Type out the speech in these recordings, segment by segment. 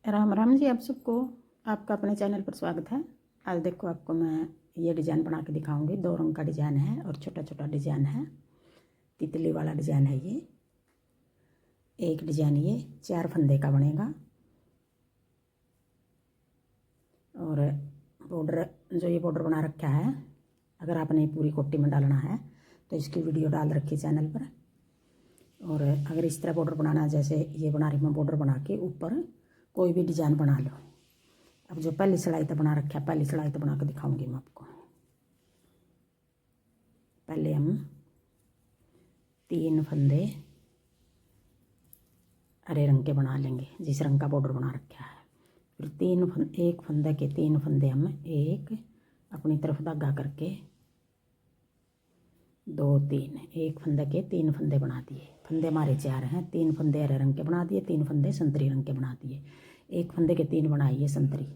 राम राम जी। आप सबको आपका अपने चैनल पर स्वागत है। आज देखो आपको मैं ये डिज़ाइन बना के दिखाऊंगी। 2 रंग का डिज़ाइन है और छोटा छोटा डिज़ाइन है। तितली वाला डिज़ाइन है ये। एक डिज़ाइन ये 4 फंदे का बनेगा और बॉर्डर जो ये बॉर्डर बना रखा है, अगर आपने पूरी कोटी में डालना है तो इसकी वीडियो डाल रखी चैनल पर। और अगर इस तरह बॉर्डर बनाना है, जैसे ये बना रही मैं, बॉर्डर बना के ऊपर कोई भी डिज़ाइन बना लो। अब जो पहली सिलाई तो बना रखा है, पहली सिलाई तो बना के दिखाऊंगी मैं आपको। पहले हम 3 फंदे हरे रंग के बना लेंगे, जिस रंग का बॉर्डर बना रखा है। फिर एक फंदे के 3 फंदे हम एक अपनी तरफ धागा करके 2 3 एक फंदे के 3 फंदे बना दिए। फंदे हमारे 4 हैं। 3 फंदे हरे रंग के बना दिए, 3 फंदे संतरी रंग के बना दिए। एक फंदे के 3 बनाइए संतरी।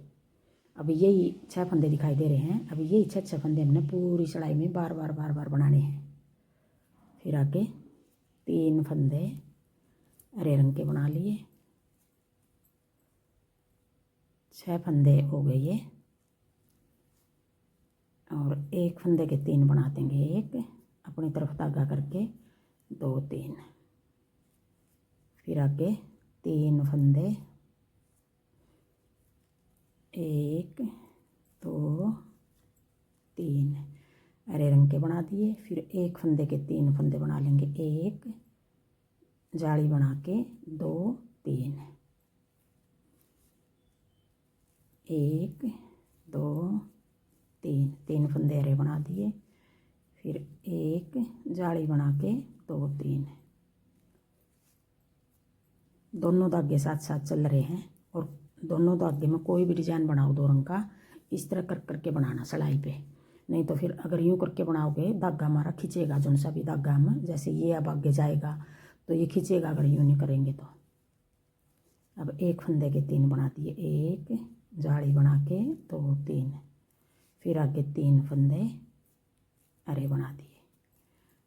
अब यही 6 फंदे दिखाई दे रहे हैं। अब यही 6 फंदे हमने पूरी सिलाई में बार बार बनाने हैं। फिर आगे 3 फंदे हरे रंग के बना लिए, 6 फंदे हो गए ये। और एक फंदे के 3 बना देंगे, एक अपनी तरफ धागा करके 2 3। फिर आगे 3 फंदे, 1 2 3 हरे रंग के बना दिए। फिर एक फंदे के 3 फंदे बना लेंगे, एक जाली बना के 2 3, 1 2 3, 3 फंदे हरे बना दिए। फिर एक जाली बना के 2 3। दोनों धागे साथ साथ चल रहे हैं और दोनों धागे में कोई भी डिजाइन बनाओ 2 रंग का, इस तरह कर करके बनाना सिलाई पे। नहीं तो फिर अगर यूँ करके बनाओगे धागा हमारा खींचेगा। जो सा भी धागा हम, जैसे ये अब आगे जाएगा तो ये खींचेगा अगर यूँ नहीं करेंगे तो। अब एक फंदे के 3 बना दिए, एक जाली बना के 2 3। फिर आगे 3 फंदे हरे बना दिए।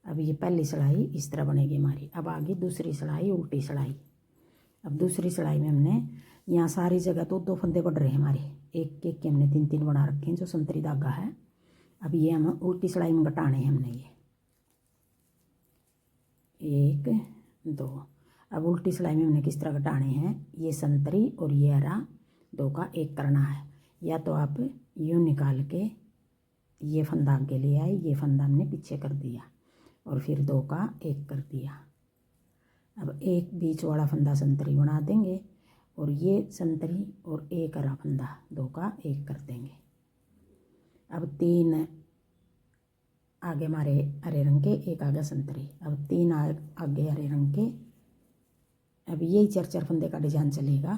अब ये पहली सिलाई इस तरह बनेगी हमारी। अब आगे दूसरी सिलाई उल्टी सिलाई। अब दूसरी सिलाई में हमने यहाँ सारी जगह तो 2 फंदे बढ़ रहे हैं हमारे, एक एक के हमने 3 3 बना रखे हैं जो संतरी धागा है। अब ये हम उल्टी सिलाई में घटाने हैं हमने ये 1 2। अब उल्टी सिलाई में हमने किस तरह घटाने हैं, ये संतरी और ये हरा 2 का 1 करना है। या तो आप यूँ निकाल के ये फंदा आगे ले आए, ये फंदा हमने पीछे कर दिया और फिर 2 का 1 कर दिया। अब एक बीच वाला फंदा संतरी बना देंगे और ये संतरी और एक हरा फंदा 2 का 1 कर देंगे। अब 3 आगे हमारे हरे रंग के, एक आगे संतरी। अब 3 आगे हरे रंग के। अब यही 4 4 फंदे का डिजाइन चलेगा।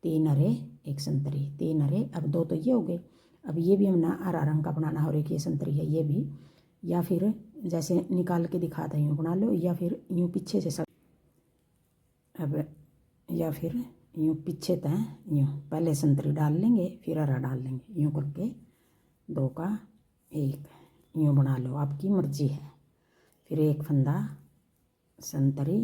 3 हरे 1 संतरी, 3 हरे। अब 2 तो ये हो गए। अब ये भी हमने हरा रंग का बनाना और एक ये संतरी है ये भी। या फिर जैसे निकाल के दिखाता यूँ बना लो, या फिर यूँ पीछे से। अब या फिर यूँ पीछे तय यूँ पहले संतरी डाल लेंगे फिर हरा डाल लेंगे, यूँ करके 2 का 1 यूँ बना लो, आपकी मर्जी है। फिर एक फंदा संतरी।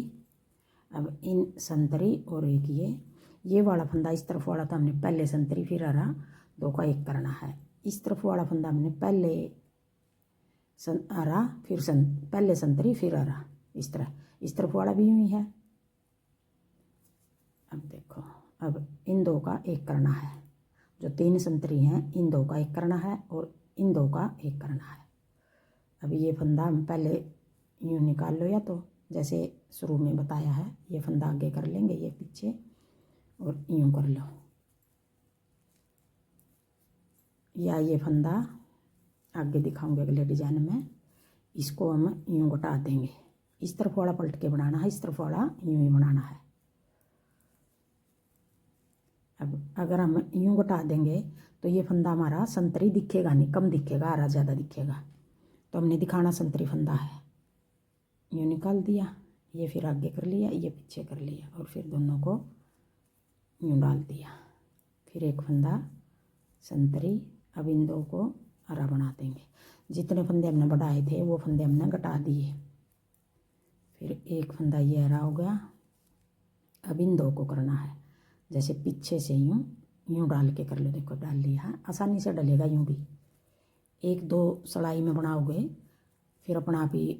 अब इन संतरी और एक ये वाला फंदा, इस तरफ वाला तो हमने पहले संतरी फिर हरा 2 का 1 करना है। इस तरफ वाला फंदा हमने पहले हरा फिर पहले संतरी फिर हरा, इस तरह। इस तरफ वाला भी यूँ ही है। अब देखो, अब इन 2 का 1 करना है। जो 3 संतरी हैं इन 2 का 1 करना है और इन 2 का 1 करना है। अब ये फंदा हम पहले यूँ निकाल लो, या तो जैसे शुरू में बताया है ये फंदा आगे कर लेंगे, ये पीछे, और यूँ कर लो। या ये फंदा आगे दिखाऊंगे अगले डिजाइन में, इसको हम यूँ घटा देंगे। इस तरफ वाला पलट के बनाना है, इस तरफ वाला यूँ ही बनाना है। अब अगर हम यूँ घटा देंगे तो ये फंदा हमारा संतरी दिखेगा नहीं, कम दिखेगा, हरा ज़्यादा दिखेगा। तो हमने दिखाना संतरी फंदा है। यूँ निकाल दिया, ये फिर आगे कर लिया, ये पीछे कर लिया और फिर दोनों को यूँ डाल दिया। फिर एक फंदा संतरी। अब इन 2 को हरा बना देंगे। जितने फंदे हमने बढ़ाए थे वो फंदे हमने घटा दिए। फिर एक फंदा ये हरा हो गया। अब इन 2 को करना है जैसे पीछे से यूँ यूँ डाल के कर लो। देखो डाल लिया, आसानी से डलेगा यूँ भी। एक दो सिलाई में बनाओगे फिर अपना आप ही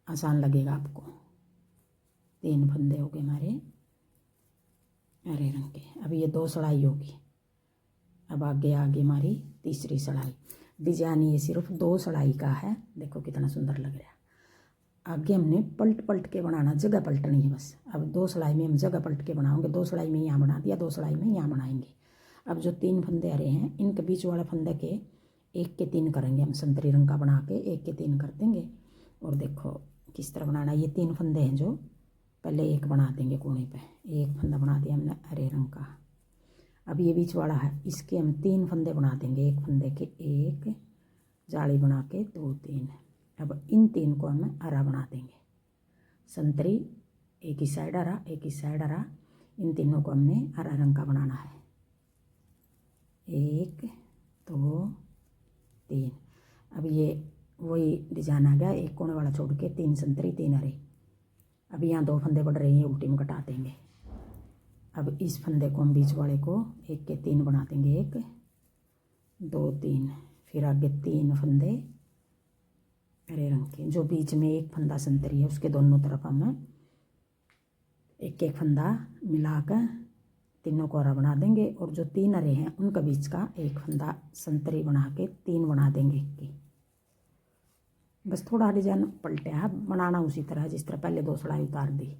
आसान लगेगा आपको। 3 फंदे हो गए हमारे हरे रंग के। अब ये 2 सिलाई होगी। अब आगे आगे हमारी तीसरी सिलाई। डिजाइन ये सिर्फ 2 सिलाई का है। देखो कितना सुंदर लग रहा है। आगे हमने पलट पलट के बनाना, जगह पलटनी है बस। अब 2 सिलाई में हम जगह पलट के बनाओगे। 2 सिलाई में यहाँ बना दिया, 2 सिलाई में यहाँ बनाएंगे। अब जो 3 फंदे हरे हैं इनके बीच वाले फंदे के 1 के 3 करेंगे हम। संतरी रंग का बना के 1 के 3 कर देंगे। और देखो किस तरह बनाना। ये 3 फंदे हैं जो पहले 1 बना देंगे कोने पे। 1 फंदा बना दिया हमने हरे रंग का। अब ये बीच वाला है, इसके हम 3 फंदे बना देंगे। 1 फंदे के 1 जाली बना के 2 3। अब इन 3 को हम हरा बना देंगे। संतरी एक ही साइड हरा, एक ही साइड हरा। इन तीनों को हमने हरा रंग का बनाना है। 1 2 3। अब ये वही डिजाइन आ गया। 1 कोने वाला छोड़ के 3 संतरी 3 हरे। अब यहाँ 2 फंदे बढ़ रहे हैं, उल्टी में कटा देंगे। अब इस फंदे को हम बीच वाले को 1 के 3 बना देंगे। 1 2 3। फिर आगे 3 फंदे हरे रंग के। जो बीच में 1 फंदा संतरी है उसके दोनों तरफ हम 1 फंदा मिलाकर तीनों को हरा बना देंगे। और जो 3 हरे हैं उनका बीच का 1 फंदा संतरी बना के 3 बना देंगे 1 की। बस थोड़ा डिजाइन पलटे है, बनाना उसी तरह जिस तरह पहले 2 सिलाई उतार दी।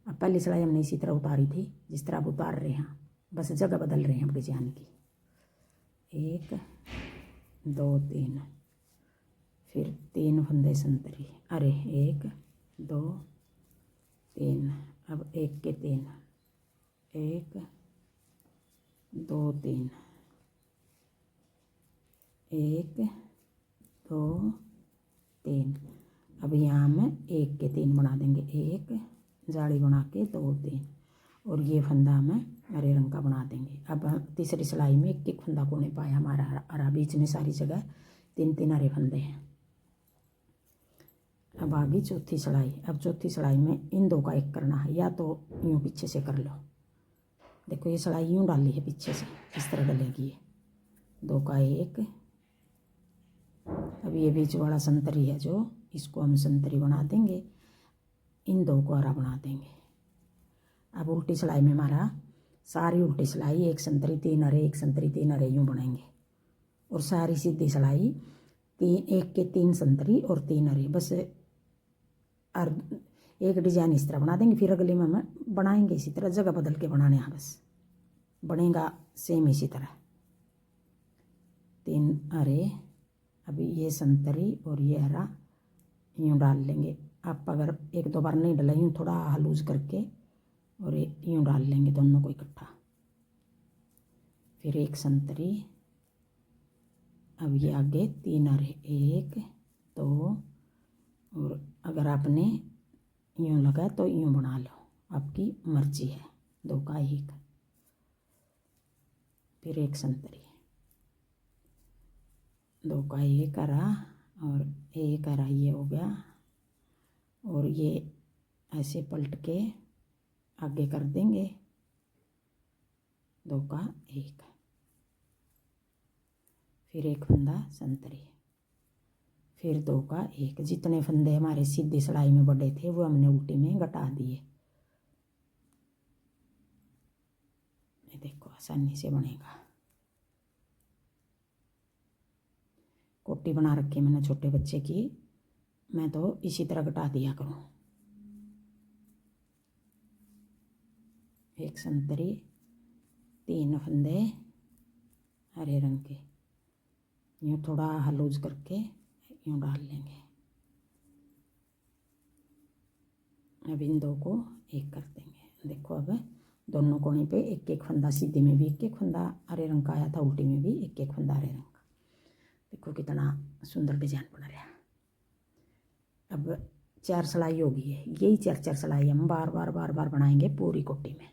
अब पहली सिलाई हमने इसी तरह उतारी थी जिस तरह अब उतार रहे हैं, बस जगह बदल रहे हैं अब डिजाइन की। 1 2 3। फिर 3 फंदे संतरी अरे 1 2 3। अब 1 के 3 1 2 3 1 2 3। अब यहाँ हम 1 के 3 बना देंगे। 1 जाली बना के 2 3। और ये फंदा हमें हरे रंग का बना देंगे। अब तीसरी सिलाई में 1 फंदा कोने पाया हमारा हरा, बीच में सारी जगह 3 3 हरे फंदे हैं। अब आगे चौथी सिलाई। अब चौथी सिलाई में इन 2 का 1 करना है, या तो यूँ पीछे से कर लो। देखो ये सिलाई यूँ डाली है पीछे से, इस तरह डलेगी ये। 2 का 1। अब ये बीच वाला संतरी है जो, इसको हम संतरी बना देंगे। इन 2 को हरा बना देंगे। अब उल्टी सिलाई में हमारा सारी उल्टी सिलाई 1 संतरी 3 हरे, 1 संतरी 3 हरे यूँ बनाएंगे। और सारी सीधी सिलाई 1 के 3 संतरी और 3 हरे। बस और एक डिजाइन इस तरह बना देंगे। फिर अगले में हम बनाएंगे इसी तरह, जगह बदल के बनाने हैं बस, बनेगा सेम इसी तरह। 3 हरे। अभी ये संतरी और ये हरा यूँ डाल लेंगे। आप अगर 1 2 बार नहीं डाला यूँ थोड़ा लूज करके और यूँ डाल लेंगे दोनों को इकट्ठा। फिर 1 संतरी। अब ये आगे 3 हरे 1 2। और अगर आपने यूँ लगा तो यूँ बना लो, आपकी मर्जी है। 2 का 1। फिर 1 संतरी, 2 का 1 हरा और 1 हरा ये हो गया। और ये ऐसे पलट के आगे कर देंगे 2 का 1। फिर 1 फंदा संतरी, फिर 2 का 1। जितने फंदे हमारे सीधी सिलाई में बढ़े थे वो हमने उल्टी में घटा दिए। ये देखो आसानी से बनेगा। कोटी बना रखी है मैंने छोटे बच्चे की, मैं तो इसी तरह घटा दिया करूँ। 1 संतरी 3 फंदे हरे रंग के, यूँ थोड़ा लूज करके यूँ डाल लेंगे। अब इन 2 को 1 कर देंगे। देखो अब दोनों कोने पे 1 1 फंदा, सीधे में भी 1 1 फंदा हरे रंग का आया था, उल्टी में भी 1 1 फंदा हरे रंग का। देखो कितना सुंदर डिजाइन बना रहा है। अब 4 सिलाई हो गई है, यही 4 4 सिलाई हम बार बार बनाएंगे पूरी कोटी में।